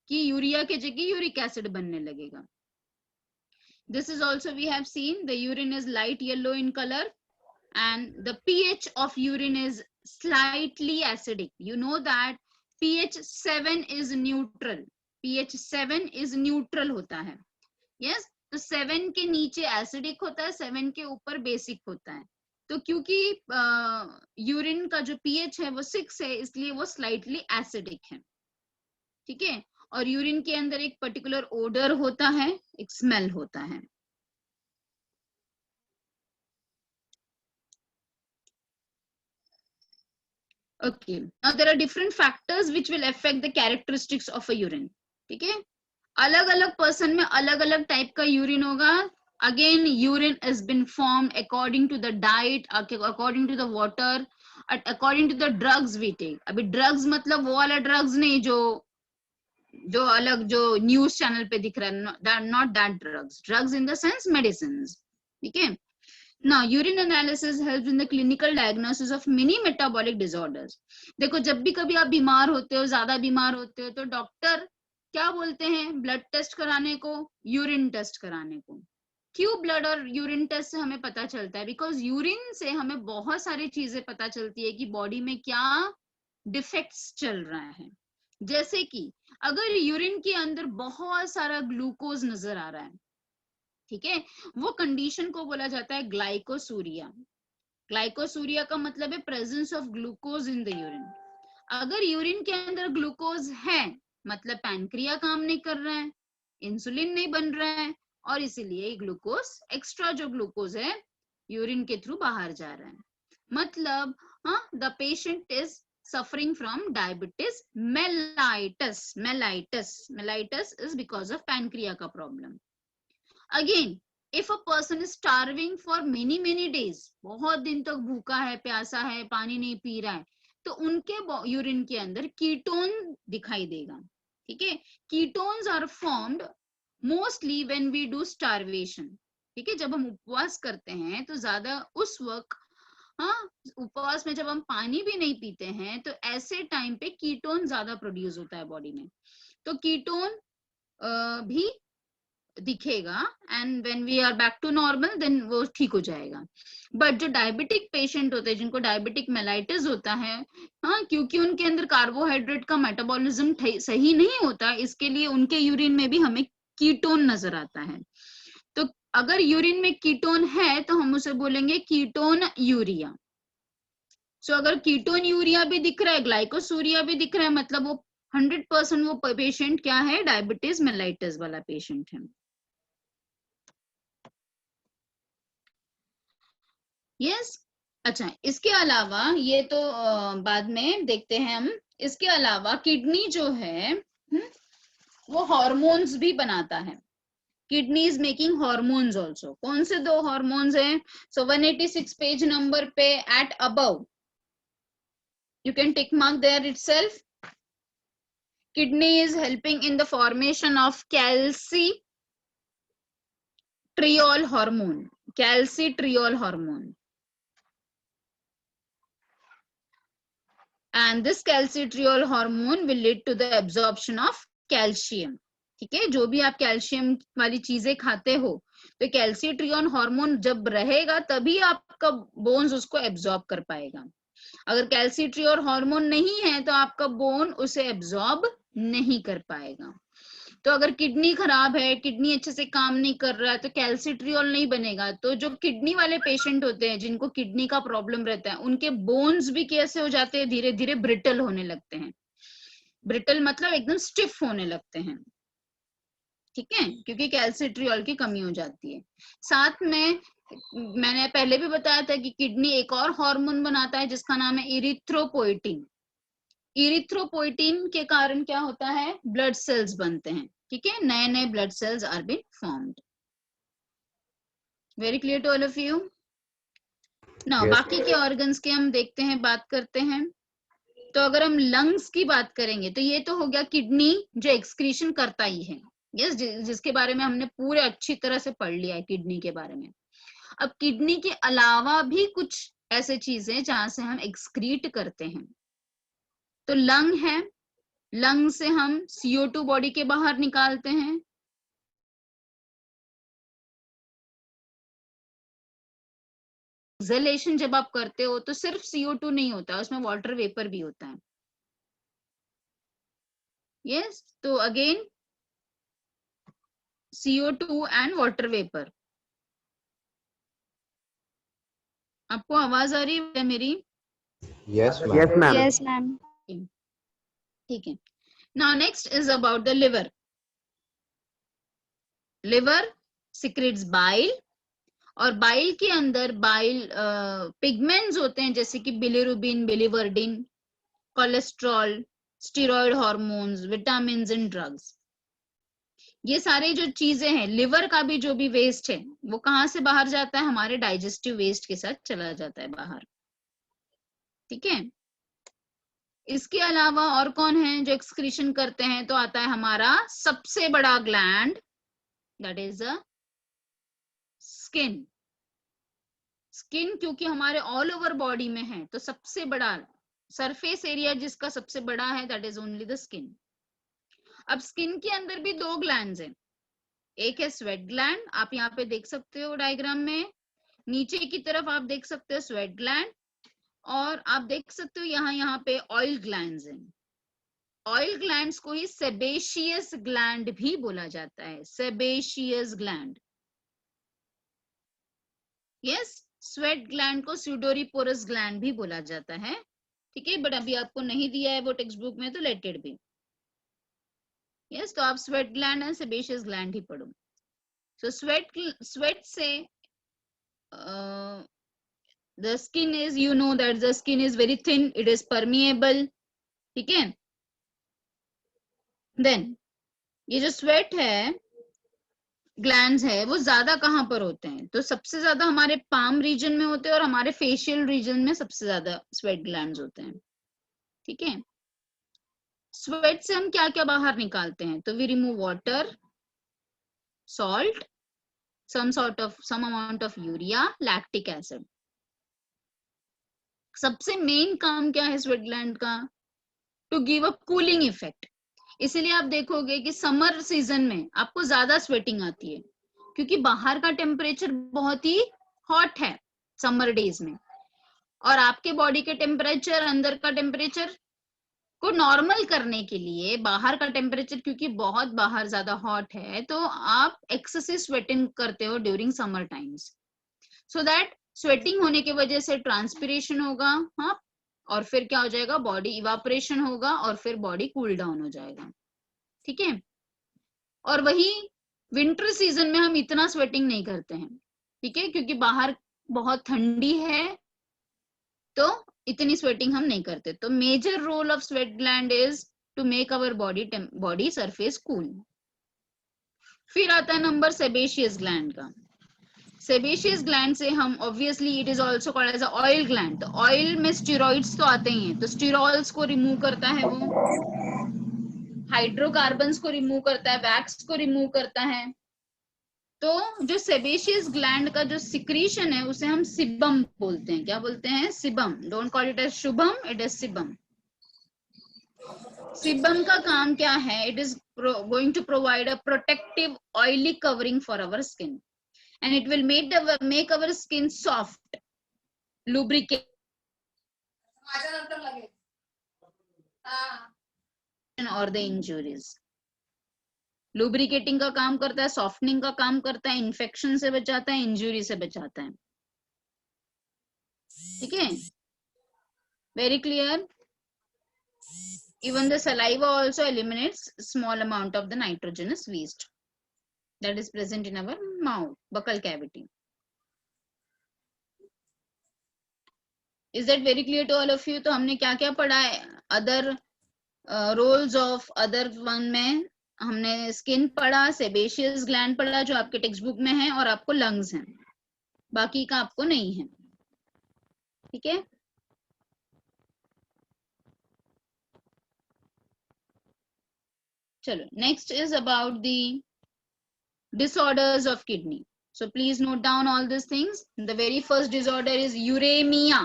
कि यूरिया के जगह यूरिक एसिड बनने लगेगा। This is also we have seen the urine is light yellow in color and the pH of urine is slightly acidic. You know that pH 7 is neutral. pH 7 is neutral होता है। Yes, तो 7 के नीचे acidic होता है, 7 के ऊपर basic होता है। तो क्योंकि यूरिन का जो pH है वो 6 है, इसलिए वो स्लाइटली एसिडिक है। ठीक है, और यूरिन के अंदर एक पर्टिकुलर ओडर होता है, एक स्मेल होता है। Okay, now there are different factors which will affect the characteristics of a urine. ठीक है, अलग अलग पर्सन में अलग अलग टाइप का यूरिन होगा. Again, urine has been formed according to the diet, according to the water, according to the drugs we take. अभी drugs मतलब वो वाला drugs नहीं जो अलग जो न्यूज चैनल पे दिख रहा है, not that drugs in the sense medicines. ठीक है. Now, urine analysis helps in the clinical diagnosis of many metabolic disorders. देखो, जब भी कभी आप बीमार होते हो, ज्यादा बीमार होते हो, तो डॉक्टर क्या बोलते हैं? ब्लड टेस्ट कराने को, यूरिन टेस्ट कराने को. क्यों ब्लड और यूरिन टेस्ट से हमें पता चलता है? बिकॉज यूरिन से हमें बहुत सारी चीजें पता चलती है कि बॉडी में क्या डिफेक्ट्स चल रहा है. जैसे कि अगर यूरिन के अंदर बहुत सारा ग्लूकोज नजर आ रहा है, ठीक है, वो कंडीशन को बोला जाता है ग्लाइकोसूरिया. ग्लाइकोसूरिया का मतलब है presence of glucose in the urine. अगर यूरिन के अंदर ग्लूकोज है, मतलब पैनक्रिया काम नहीं कर रहा है, इंसुलिन नहीं बन रहा है, और इसीलिए ग्लूकोज, एक्स्ट्रा जो ग्लूकोज है, यूरिन के थ्रू बाहर जा रहा है. मतलब the patient is suffering from diabetes mellitus. Mellitus is because of pancreas का problem. Again, if a person is starving for many days, बहुत दिन तक भूखा है, प्यासा है, पानी नहीं पी रहा है, तो उनके यूरिन के अंदर कीटोन दिखाई देगा. ठीक है, ketones are formed mostly when we do starvation. ठीक है, जब हम उपवास करते हैं तो ज्यादा उस वक्त, उपवास में जब हम पानी भी नहीं पीते हैं, तो ऐसे टाइम पे कीटोन ज्यादा प्रोड्यूस होता है बॉडी में, तो कीटोन भी दिखेगा. And when we are back to normal, then वो ठीक हो जाएगा. बट जो डायबिटिक पेशेंट होते हैं, जिनको डायबिटिक मेलाइटिस होता है, क्योंकि उनके अंदर कार्बोहाइड्रेट का मेटाबॉलिज्म सही नहीं होता, इसके लिए उनके यूरिन में भी हमें कीटोन नजर आता है. तो अगर यूरिन में कीटोन है तो हम उसे बोलेंगे कीटोन यूरिया. सो अगर कीटोन यूरिया भी दिख रहा है, ग्लाइकोसूरिया भी दिख रहा है, मतलब वो 100% वो पेशेंट क्या है? डायबिटीज मेलाइटिस वाला पेशेंट है. यस. अच्छा, इसके अलावा ये तो बाद में देखते हैं हम. इसके अलावा किडनी जो है वो हार्मोन्स भी बनाता है. Kidney is making hormones also. कौन से दो हार्मोन्स हैं? सो 186 पेज नंबर पे eight above you can tick mark there itself. Kidney is helping in the formation of calcitriol hormone. Calcitriol hormone. And this calcitriol hormone will lead to the absorption of calcium. ठीक है, जो भी आप calcium वाली चीजें खाते हो, तो कैल्सिट्रियोन हार्मोन जब रहेगा तभी आपका बोन्स उसको एब्जॉर्ब कर पाएगा. अगर कैल्सिट्रियोल हार्मोन नहीं है तो आपका बोन उसे एब्जॉर्ब नहीं कर पाएगा. तो अगर किडनी खराब है, किडनी अच्छे से काम नहीं कर रहा है, तो कैल्सिट्रियोल नहीं बनेगा. तो जो किडनी वाले पेशेंट होते हैं, जिनको किडनी का प्रॉब्लम रहता है, उनके बोन्स भी कैसे हो जाते हैं? धीरे धीरे ब्रिटल होने लगते हैं. ब्रिटल मतलब एकदम स्टिफ होने लगते हैं. ठीक है, क्योंकि कैल्सिट्रियोल की कमी हो जाती है. साथ में मैंने पहले भी बताया था कि किडनी एक और हार्मोन बनाता है जिसका नाम है इरिथ्रोपोइटिन. इरिथ्रोपोइटिन के कारण क्या होता है? ब्लड सेल्स बनते हैं. ठीक है, नए नए blood cells are been formed. Very clear to all of you. Now बाकी के ऑर्गन्स के हम देखते हैं, बात करते हैं. तो अगर हम लंग्स की बात करेंगे तो ये तो हो गया किडनी जो एक्सक्रीशन करता ही है. यस, जिसके बारे में हमने पूरे अच्छी तरह से पढ़ लिया है किडनी के बारे में. अब किडनी के अलावा भी कुछ ऐसे चीजें जहां से हम एक्सक्रीट करते हैं. तो लंग है, लंग से हम CO2 बॉडी के बाहर निकालते हैं. एक्सहेलेशन जब आप करते हो तो सिर्फ CO2 नहीं होता, उसमें वाटर वेपर भी होता है. यस, तो again CO2 and water vapour. आपको आवाज आ रही है मेरी? Yes, ma'am. Yes, ma'am. Yes, ma'am. ठीक है. Now next is about the liver. Liver secretes bile, और बाइल के अंदर बाइल पिगमेंट्स होते हैं जैसे कि bilirubin, biliverdin. Cholesterol, steroid hormones, vitamin and drugs. ये सारे जो चीजें हैं, लिवर का भी जो भी वेस्ट है वो कहाँ से बाहर जाता है, हमारे डाइजेस्टिव वेस्ट के साथ चला जाता है बाहर। ठीक है, इसके अलावा और कौन है जो एक्सक्रीशन करते हैं, तो आता है हमारा सबसे बड़ा gland, that is a skin. Skin क्योंकि हमारे ऑल ओवर बॉडी में है, तो सबसे बड़ा सरफेस एरिया जिसका सबसे बड़ा है that is only the skin. अब स्किन के अंदर भी दो ग्लैंड्स हैं, एक है स्वेट ग्लैंड, आप यहाँ पे देख सकते हो डायग्राम में, नीचे की तरफ आप देख सकते हो स्वेट ग्लैंड, और आप देख सकते हो यहाँ पे ऑयल ग्लैंड्स हैं। ऑयल ग्लैंड्स को ही सेबेशियस ग्लैंड भी बोला जाता है, sebaceous gland. Yes, sweat gland को स्यूडोरिपोरस ग्लैंड भी बोला जाता है। ठीक है, बट अभी आपको नहीं दिया है वो टेक्स्ट बुक में, तो लेट इट बी। यस, तो आप sweat gland and sebaceous gland ही पढ़ो। सो स्वेट से the skin is, you know that the skin is very thin, it is permeable. ठीक है, then ये जो स्वेट है, ग्लैंड्स है, वो ज्यादा कहाँ पर होते हैं, तो सबसे ज्यादा हमारे पाम रीजन में होते हैं, और हमारे फेशियल रीजन में सबसे ज्यादा स्वेट ग्लैंड्स होते हैं। ठीक है, स्वेट से हम क्या क्या बाहर निकालते हैं, तो we remove water, salt, some amount of urea, lactic acid. सबसे मेन काम क्या है स्वेट ग्लैंड का, to give a cooling effect. इसीलिए आप देखोगे कि समर सीजन में आपको ज्यादा स्वेटिंग आती है, क्योंकि बाहर का टेम्परेचर बहुत ही हॉट है समर डेज में, और आपके बॉडी के टेम्परेचर, अंदर का टेम्परेचर को नॉर्मल करने के लिए बाहर का टेम्परेचर, क्योंकि बहुत बाहर ज्यादा हॉट है, तो आप एक्सेसिव स्वेटिंग करते हो during summer times, so that sweating होने की वजह से ट्रांसपिरेशन होगा, हाँ, और फिर क्या हो जाएगा, बॉडी इवापोरेशन होगा, और फिर बॉडी कूल डाउन हो जाएगा। ठीक है, और वही विंटर सीजन में हम इतना स्वेटिंग नहीं करते हैं, ठीक है, क्योंकि बाहर बहुत ठंडी है, तो इतनी स्वेटिंग हम नहीं करते। तो major role of sweat gland is to make our body surface cool. फिर आता है नंबर सेबेशियस ग्लैंड का। सेबेशियस ग्लैंड से हम obviously it is also called as oil gland, तो ऑयल में स्टेरॉइड्स तो आते ही हैं, तो स्टेरॉल्स को रिमूव करता है वो, हाइड्रोकार्बन्स को रिमूव करता है, वैक्स को रिमूव करता है। तो जो सेबेशियस ग्लैंड का जो सिक्रीशन है उसे हम सिबम बोलते हैं। क्या बोलते हैं? Sebum. Don't call it as Shubham, it is sebum. Sebum का काम क्या है? It is going to provide a protective oily covering for our skin, and it will make our skin soft, lubricate or the injuries. Lubricating का काम करता है, softening का काम करता है, इन्फेक्शन से बचाता है, इंजुरी से बचाता है। ठीक है, very clear. Even the saliva also eliminates small amount of the nitrogenous waste that is present in our mouth, buccal cavity. Is that very clear to all of you? तो हमने क्या क्या पढ़ा है? Other roles of other one में हमने skin पढ़ा, sebaceous gland पढ़ा जो आपके टेक्स्ट बुक में है, और आपको लंग्स हैं, बाकी का आपको नहीं है। ठीक है, चलो next is about the disorders of kidney. So please note down all these things. The very first disorder is uremia.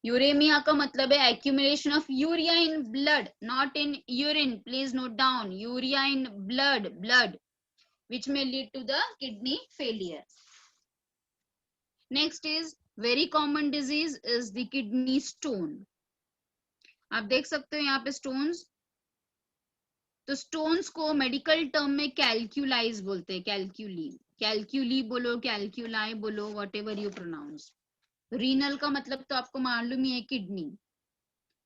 Uremia का मतलब है accumulation of urea in blood, not in urine. Please note down, urea in blood, which may lead to the kidney failure. Next is very common disease is the kidney stone. आप देख सकते हो यहाँ पे stones, तो stones को medical term में कैलक्यूलाइज बोलते हैं, कैलक्यूली बोलो, कैलक्यूलाई बोलो, whatever you pronounce. Renal का मतलब तो आपको मालूम ही है, kidney.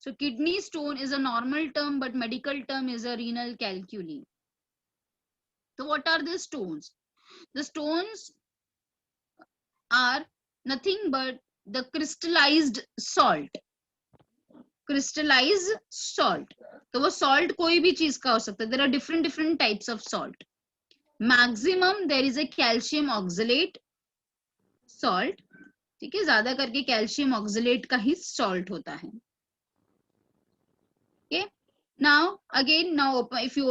So kidney stone is a normal term, but medical term is a renal calculi. So what are the stones? The stones are nothing but the crystallised salt. Crystallise salt, तो वो salt कोई भी चीज का हो सकता है. There are different different types of salt. Maximum there is a calcium oxalate salt. ठीक है, ज्यादा करके कैल्शियम ऑक्सलेट का ही सॉल्ट होता है. Okay. Now again, now if you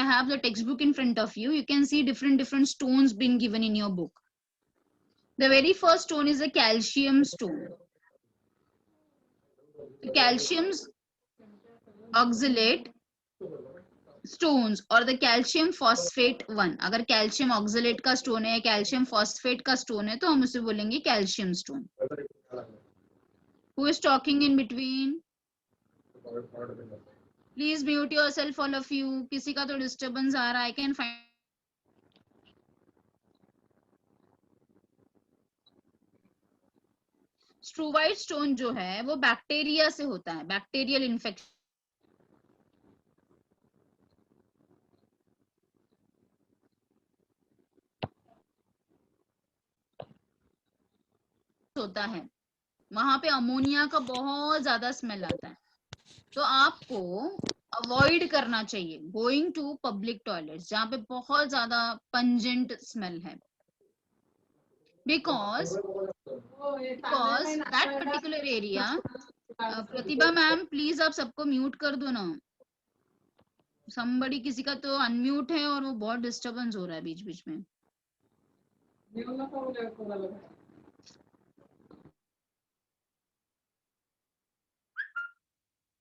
have the textbook in front of you, you can see different stones being given in your book. The very first stone is a calcium stone. The calcium oxalate stones or the calcium phosphate one. अगर calcium oxalate का stone है, calcium phosphate का stone है, तो हम उसे बोलेंगे calcium stone. Who is talking in between? Please mute yourself, all of you. किसी का तो disturbance आ रहा है. I can find. Struvite stone जो है वो बैक्टीरिया से होता है, बैक्टीरियल इन्फेक्शन होता है. वहां पे अमोनिया का बहुत ज्यादा स्मेल आता है, तो आपको अवॉइड करना चाहिए गोइंग टू पब्लिक टॉयलेट्स जहाँ पे बहुत ज्यादा पंजेंट स्मेल है. because that particular area. Pratibha ma'am please आप सबको म्यूट कर दो ना. somebody किसी का तो अनम्यूट है और वो बहुत डिस्टरबेंस हो रहा है बीच बीच में.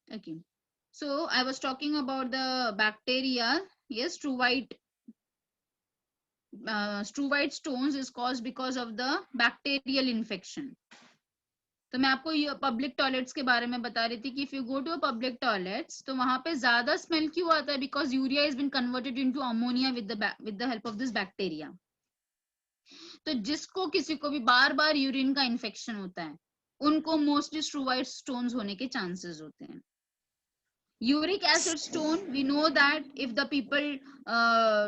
Okay, so I was talking about the bacteria. Yes, struvite stones is caused because of the bacterial infection. तो मैं आपको ये पब्लिक टॉयलेट्स के बारे में बता रही थी कि if you go to a public toilets तो वहां पे ज्यादा स्मेल क्यों आता है? Because urea is been converted into ammonia with the help of this bacteria. तो जिसको किसी को भी बार बार यूरिन का इन्फेक्शन होता है उनको मोस्टली स्ट्रूवाइट स्टोन्स होने के चांसेस होते हैं. uric acid stone, we know that if the people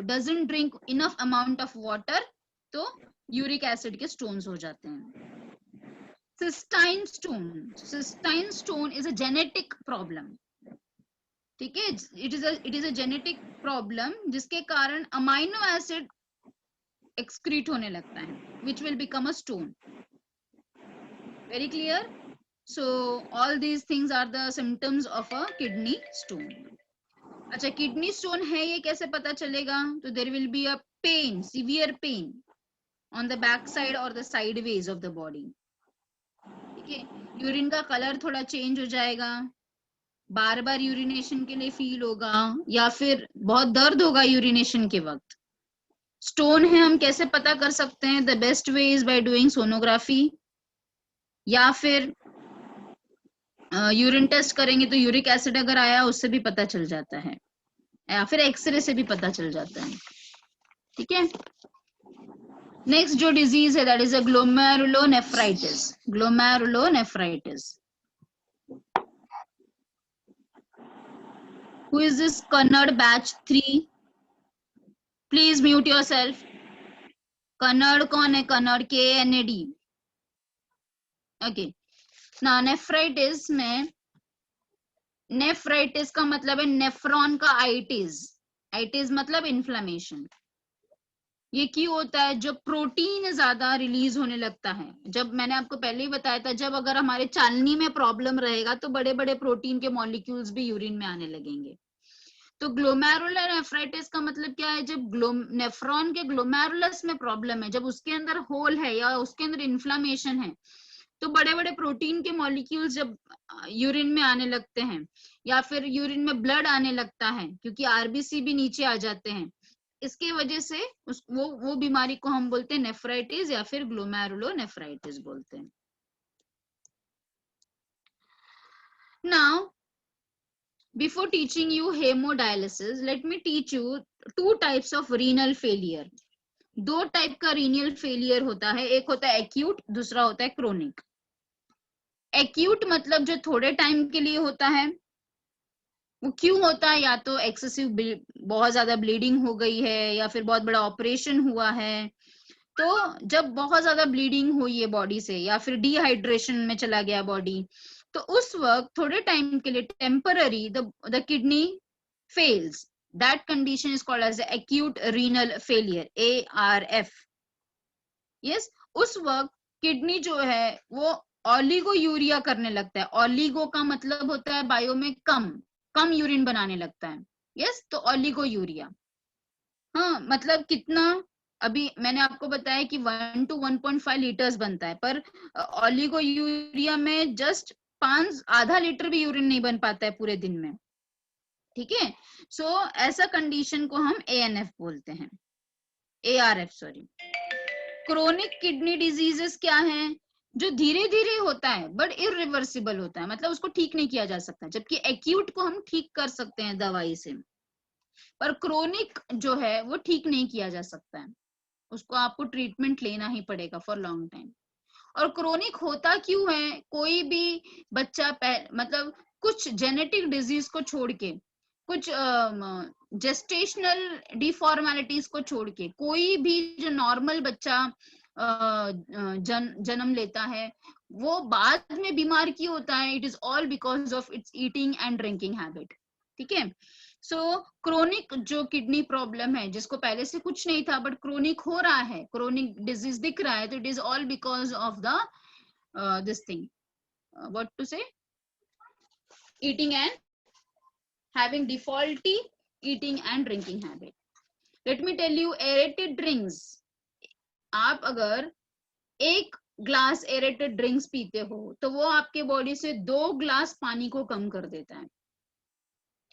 doesn't drink enough amount of water तो uric acid के stones हो जाते हैं. cystine stone is a genetic problem. ठीक है, it is a genetic problem जिसके कारण amino acid excrete होने लगता है which will become a stone. Very clear? So all these things are the symptoms of a kidney stone. अच्छा, kidney stone है ये कैसे पता चलेगा? तो there will be a pain, severe pain on the back side or the sideways of the body. ठीक है, urine का कलर थोड़ा चेंज हो जाएगा, बार बार यूरिनेशन के लिए फील होगा या फिर बहुत दर्द होगा यूरिनेशन के वक्त. स्टोन है हम कैसे पता कर सकते हैं? The best way is by doing sonography या फिर यूरिन टेस्ट करेंगे तो यूरिक एसिड अगर आया उससे भी पता चल जाता है या फिर एक्सरे से भी पता चल जाता है. ठीक है, नेक्स्ट जो डिजीज है that is a glomerulonephritis. Glomerulonephritis. Who is this Kannad batch 3? Please mute yourself. Kannad कौन है? Kannad KNAD. Okay. Now nephritis में नेफ्राइटिस का मतलब है नेफ्रॉन का आइटिस मतलब इन्फ्लेमेशन. ये क्यों होता है? जब प्रोटीन ज्यादा रिलीज होने लगता है. जब मैंने आपको पहले ही बताया था जब अगर हमारे चालनी में प्रॉब्लम रहेगा तो बड़े बड़े प्रोटीन के मॉलिक्यूल्स भी यूरिन में आने लगेंगे. तो ग्लोमेरुलर नेफ्राइटिस का मतलब क्या है? जब नेफ्रॉन के ग्लोमेरुलस में प्रॉब्लम है, जब उसके अंदर होल है या उसके अंदर इन्फ्लेमेशन है तो बड़े बड़े प्रोटीन के मॉलिक्यूल्स जब यूरिन में आने लगते हैं या फिर यूरिन में ब्लड आने लगता है क्योंकि आरबीसी भी नीचे आ जाते हैं, इसके वजह से वो बीमारी को हम बोलते हैं नेफ्राइटिस या फिर ग्लोमेरुलोनेफ्राइटिस बोलते हैं. Now before teaching you hemodialysis let me teach you 2 types of renal failure. 2 type का रीनल फेलियर होता है, एक होता है एक्यूट, दूसरा होता है क्रोनिक. एक्यूट मतलब जो थोड़े टाइम के लिए होता है. वो क्यों होता है? या तो एक्सेसिव बहुत ज्यादा ब्लीडिंग हो गई है या फिर बहुत बड़ा ऑपरेशन हुआ है. तो जब बहुत ज्यादा ब्लीडिंग हुई है बॉडी से या फिर डिहाइड्रेशन में चला गया बॉडी तो उस वक्त थोड़े टाइम के लिए temporary the kidney fails, that condition is called as acute renal failure, ARF। Yes, उस वक्त किडनी जो है वो ऑलिगो यूरिया करने लगता है। ऑलिगो का मतलब होता है बायो में कम, कम यूरिन बनाने लगता है। यस, तो ऑलिगो यूरिया, हाँ मतलब कितना, अभी मैंने आपको बताया कि 1 to 1.5 लीटर्स बनता है, पर ऑलिगो यूरिया में जस्ट आधा लीटर भी यूरिन नहीं बन पाता है पूरे दिन में। ठीक है, सो ऐसा कंडीशन को हम ANF बोलते हैं, ARF sorry. Chronic kidney diseases क्या है? जो धीरे धीरे होता है बट इरिवर्सिबल होता है, मतलब उसको ठीक नहीं किया जा सकता, जबकि एक्यूट को हम ठीक कर सकते हैं दवाई से, पर क्रोनिक जो है वो ठीक नहीं किया जा सकता है, उसको आपको ट्रीटमेंट लेना ही पड़ेगा फॉर लॉन्ग टाइम। और क्रोनिक होता क्यों है? कोई भी बच्चा मतलब कुछ जेनेटिक डिजीज को छोड़ के, कुछ जेस्टेशनल डिफॉर्मेलिटीज को छोड़ के, कोई भी जो नॉर्मल बच्चा जन्म लेता है वो बाद में बीमार क्यों होता है? It is all because of its eating and drinking habit. ठीक है, सो क्रोनिक जो किडनी प्रॉब्लम है, जिसको पहले से कुछ नहीं था बट क्रोनिक हो रहा है, क्रोनिक डिजीज दिख रहा है, तो it is all because of the this thing, what to say, eating and having defaulty eating and drinking habit. Let me tell you, aerated drinks, आप अगर एक ग्लास एरेटेड ड्रिंक्स पीते हो तो वो आपके बॉडी से 2 ग्लास पानी को कम कर देता है।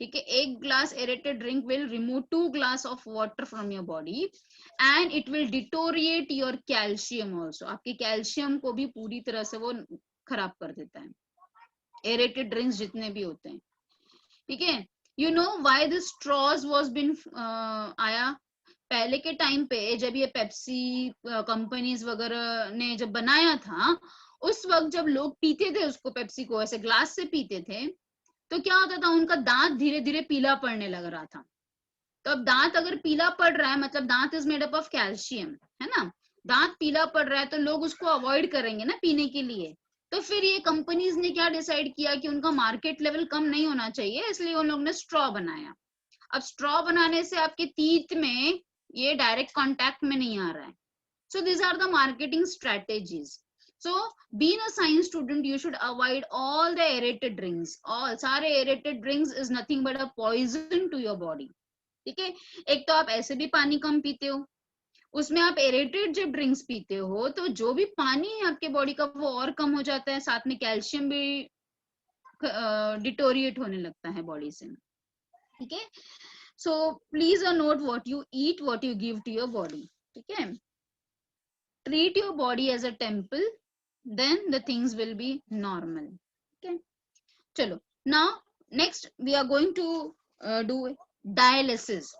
ठीक है, एक glass aerated drink will remove 2 glass of water from your body and it will deteriorate your calcium also, आपके कैल्शियम को भी पूरी तरह से वो खराब कर देता है, एरेटेड ड्रिंक्स जितने भी होते हैं। ठीक है, you know why this straws was been आया पहले के टाइम पे, जब ये पेप्सी कंपनीज वगैरह ने जब बनाया था, उस वक्त जब लोग पीते थे उसको, पेप्सी को ऐसे ग्लास से पीते थे, तो क्या होता था, उनका दांत धीरे धीरे पीला पड़ने लग रहा था। तो अब दांत अगर पीला पड़ रहा है, मतलब दांत is made up of calcium, है ना, दांत पीला पड़ रहा है तो लोग उसको अवॉइड करेंगे ना पीने के लिए। तो फिर ये कंपनीज ने क्या डिसाइड किया कि उनका मार्केट लेवल कम नहीं होना चाहिए, इसलिए उन लोगों ने स्ट्रॉ बनाया। अब स्ट्रॉ बनाने से आपके टीथ में ये डायरेक्ट कांटेक्ट में नहीं आ रहा है। So this are the marketing strategies. So being a science student you should avoid all the aerated drinks, all सारे aerated drinks is nothing but a poison to your body. ठीक है, एक तो आप ऐसे भी पानी कम पीते हो, उसमें आप एरेटेड जब ड्रिंक्स पीते हो तो जो भी पानी है आपके बॉडी का वो और कम हो जाता है, साथ में कैल्शियम भी डिटोरिएट होने लगता है बॉडी से। ठीक है, so please note what you eat, what you give to your body. ठीक है, treat your body as a temple, then the things will be normal. Okay, चलो, now next we are going to do dialysis.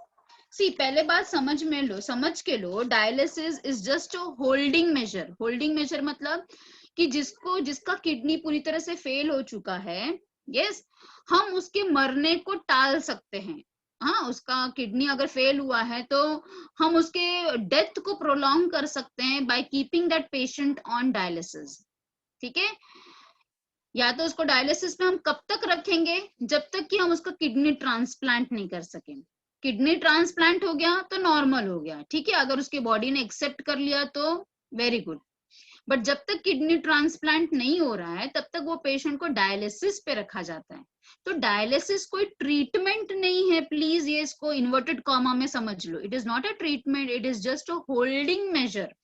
See, पहले बात समझ में लो, समझ के लो, dialysis is just a holding measure. Holding measure मतलब कि जिसका किडनी पूरी तरह से फेल हो चुका है, यस, हम उसके मरने को टाल सकते हैं। हाँ, उसका किडनी अगर फेल हुआ है तो हम उसके डेथ को प्रोलॉन्ग कर सकते हैं by keeping that patient on dialysis. ठीक है, या तो उसको डायलिसिस में हम कब तक रखेंगे, जब तक कि हम उसका किडनी ट्रांसप्लांट नहीं कर सकें। किडनी ट्रांसप्लांट हो गया तो नॉर्मल हो गया, ठीक है, अगर उसकी बॉडी ने एक्सेप्ट कर लिया तो वेरी गुड, बट जब तक किडनी ट्रांसप्लांट नहीं हो रहा है तब तक वो पेशेंट को डायलिसिस पे रखा जाता है। तो डायलिसिस कोई ट्रीटमेंट नहीं है, प्लीज ये इसको इन्वर्टेड कॉमा में समझ लो, it is not a treatment, it is just a holding measure.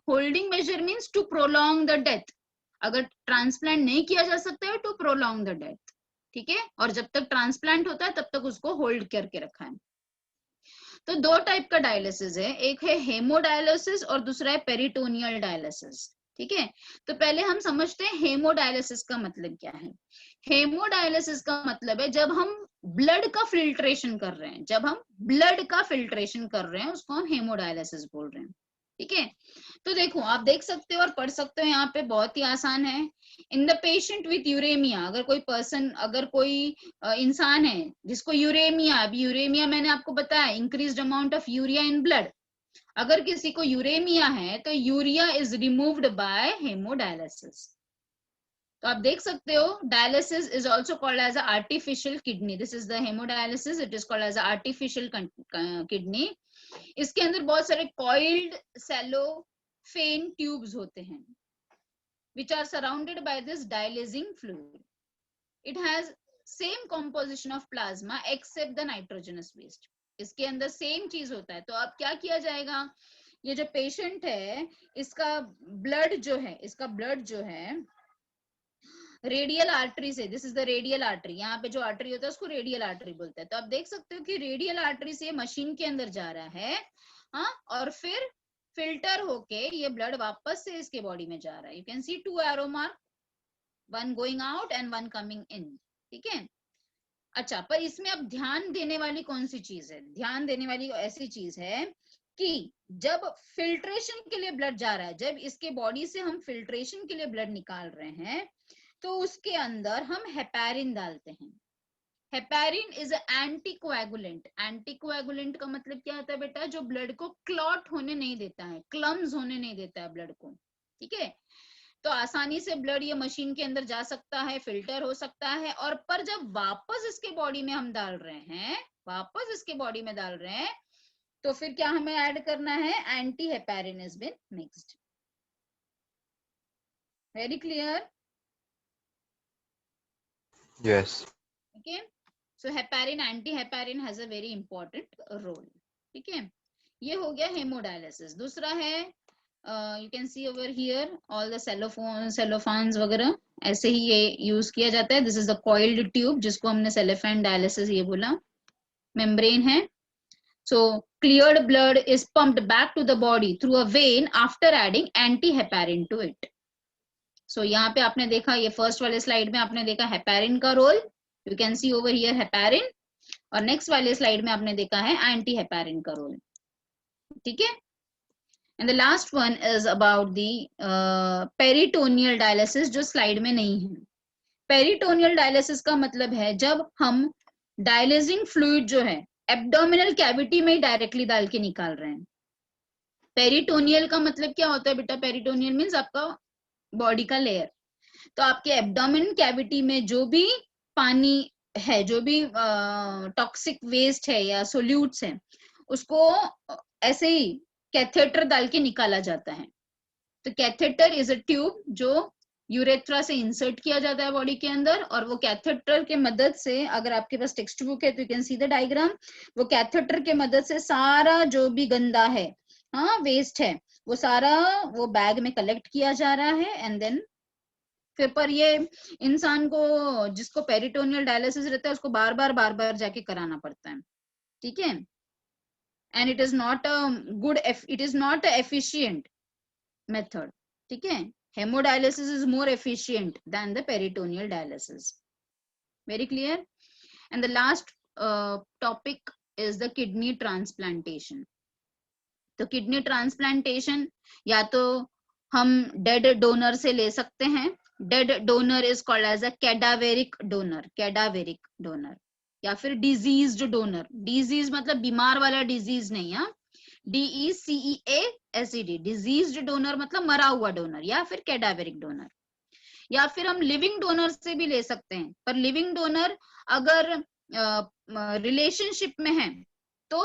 Holding measure means to prolong the death. अगर ट्रांसप्लांट नहीं किया जा सकता है टू प्रोलॉन्ग द डेथ, ठीक है, और जब तक ट्रांसप्लांट होता है तब तक उसको होल्ड करके रखा है। तो 2 टाइप का डायलिसिस है, एक है हेमोडायलिसिस और दूसरा है पेरिटोनियल डायलिसिस। ठीक है, तो पहले हम समझते हैं हेमोडायलिसिस का मतलब क्या है। हेमोडायलिसिस का मतलब है जब हम ब्लड का फिल्ट्रेशन कर रहे हैं, जब हम ब्लड का फिल्ट्रेशन कर रहे हैं उसको हम हेमोडायलिसिस बोल रहे हैं। ठीक है, तो देखो आप देख सकते हो और पढ़ सकते हो, यहाँ पे बहुत ही आसान है। In the patient with uremia, अगर कोई इंसान है जिसको यूरेमिया, अभी यूरेमिया मैंने आपको बताया increased amount of urea in blood, अगर किसी को यूरेमिया है तो urea is removed by hemodialysis. तो आप देख सकते हो dialysis is also called as artificial kidney. This is the hemodialysis, it is called as artificial kidney. इसके अंदर बहुत सारे कॉइल्ड सेलोफेन ट्यूब्स होते हैं which are surrounded by this dialysing fluid. It has same composition of plasma except the nitrogenous waste. इसके अंदर same चीज होता है. तो अब क्या किया जाएगा, ये जो पेशेंट है इसका ब्लड जो है रेडियल आर्टरी से, this is the radial artery, यहाँ पे जो आर्टरी होता है उसको रेडियल आर्टरी बोलते हैं. तो आप देख सकते हो कि रेडियल आर्टरी से मशीन के अंदर जा रहा है, हाँ, और फिर फिल्टर होके ये ब्लड वापस से इसके बॉडी में जा रहा है. You can C 2 arrow mark, one going out and one coming in. ठीक है. अच्छा, पर इसमें अब ध्यान देने वाली कौन सी चीज है? ध्यान देने वाली ऐसी चीज है कि जब फिल्ट्रेशन के लिए ब्लड जा रहा है, जब इसके बॉडी से हम फिल्ट्रेशन के लिए ब्लड निकाल रहे हैं, तो उसके अंदर हम हेपारिन डालते हैं. Heparin is anticoagulant. एंटीकोएगुलेंट का मतलब क्या होता है बेटा? जो ब्लड को क्लॉट होने नहीं देता है, क्लम्स होने नहीं देता है ब्लड को. ठीक है. तो आसानी से ब्लड ये मशीन के अंदर जा सकता है, फिल्टर हो सकता है, और पर जब वापस इसके बॉडी में हम डाल रहे हैं, तो फिर क्या हमें ऐड करना है? Anti heparin is been mixed. Very clear? Yes. Okay. So heparin, anti-heparin has a very important role. ठीक है. ये हो गया हेमोडायलिसिस. दूसरा है, you can see over here all the cellophans वगैरह, ऐसे ही ये यूज किया जाता है. This is the coiled tube जिसको हमने cellophane dialysis ये बोला. membrane है. So cleared blood is pumped back to the body through a vein after adding anti-heparin to it. So यहाँ पे आपने देखा, ये फर्स्ट वाले स्लाइड में आपने देखा हेपारिन का role. You can see over here heparin. और नेक्स्ट वाले स्लाइड में आपने देखा है एंटी हेपारिन का रोल. ठीक है. And the last one is about the peritoneal dialysis, जो स्लाइड में नहीं है. पेरिटोनियल डायलिसिस का मतलब है जब हम डायलिसिंग फ्लूइड जो है एब्डोमिनल कैविटी में डायरेक्टली डाल के निकाल रहे हैं. पेरिटोनियल का मतलब क्या होता है बेटा? पेरिटोनियल मीन्स आपका बॉडी का लेयर. तो आपके एब्डोमिन कैविटी में जो भी पानी है, जो भी टॉक्सिक वेस्ट है या सोल्यूट्स है, उसको ऐसे ही कैथेटर डाल के निकाला जाता है. तो कैथेटर इज अ ट्यूब जो यूरेथ्रा से इंसर्ट किया जाता है बॉडी के अंदर, और वो कैथेटर के मदद से, अगर आपके पास टेक्स्ट बुक है तो you can see the diagram, वो कैथेटर के मदद से सारा जो भी गंदा है, हाँ, वेस्ट है, वो सारा वो बैग में कलेक्ट किया जा रहा है. एंड देन फिर पर ये इंसान को, जिसको पेरिटोनियल डायलिसिस रहता है, उसको बार बार जाके कराना पड़ता है. ठीक है. And it is not a good, it is not a efficient method. ठीक है. Haemodialysis is more efficient than the peritoneal dialysis. Very clear. And the last topic is the kidney transplantation. तो किडनी ट्रांसप्लांटेशन या तो हम dead donor से ले सकते हैं. Dead donor is called as a cadaveric donor, या फिर डिजीज्ड डोनर. डिजीज मतलब बीमार वाला डिजीज नहीं, हाँ, DECEASED. डिजीज्ड डोनर मतलब मरा हुआ डोनर, या फिर कैडावेरिक डोनर. या फिर हम लिविंग डोनर से भी ले सकते हैं. पर लिविंग डोनर अगर रिलेशनशिप में है तो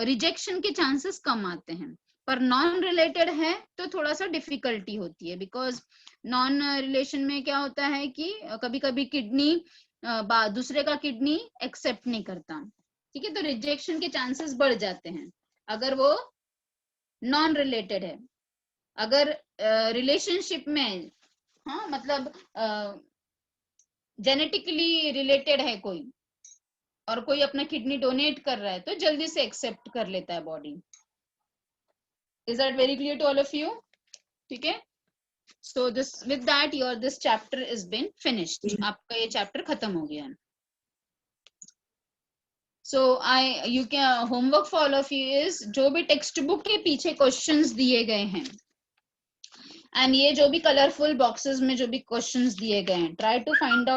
रिजेक्शन के चांसेस कम आते हैं. पर नॉन रिलेटेड है तो थोड़ा सा डिफिकल्टी होती है, बिकॉज नॉन रिलेशन में क्या होता है कि कभी कभी किडनी दूसरे का किडनी एक्सेप्ट नहीं करता. ठीक है. तो रिजेक्शन के चांसेस बढ़ जाते हैं अगर वो नॉन रिलेटेड है. अगर रिलेशनशिप में, हाँ, मतलब जेनेटिकली रिलेटेड है कोई, और कोई अपना किडनी डोनेट कर रहा है, तो जल्दी से एक्सेप्ट कर लेता है body. Is that very clear to all of you? ठीक है. So this, with that your this chapter is been finished. आपका ये चैप्टर खत्म हो गया. So you can, homework for all of you is, जो भी टेक्स्ट बुक के पीछे क्वेश्चंस दिए गए हैं, एंड ये जो भी कलरफुल बॉक्सेस में जो भी क्वेश्चंस दिए गए हैं, ट्राई टू फाइंड आउट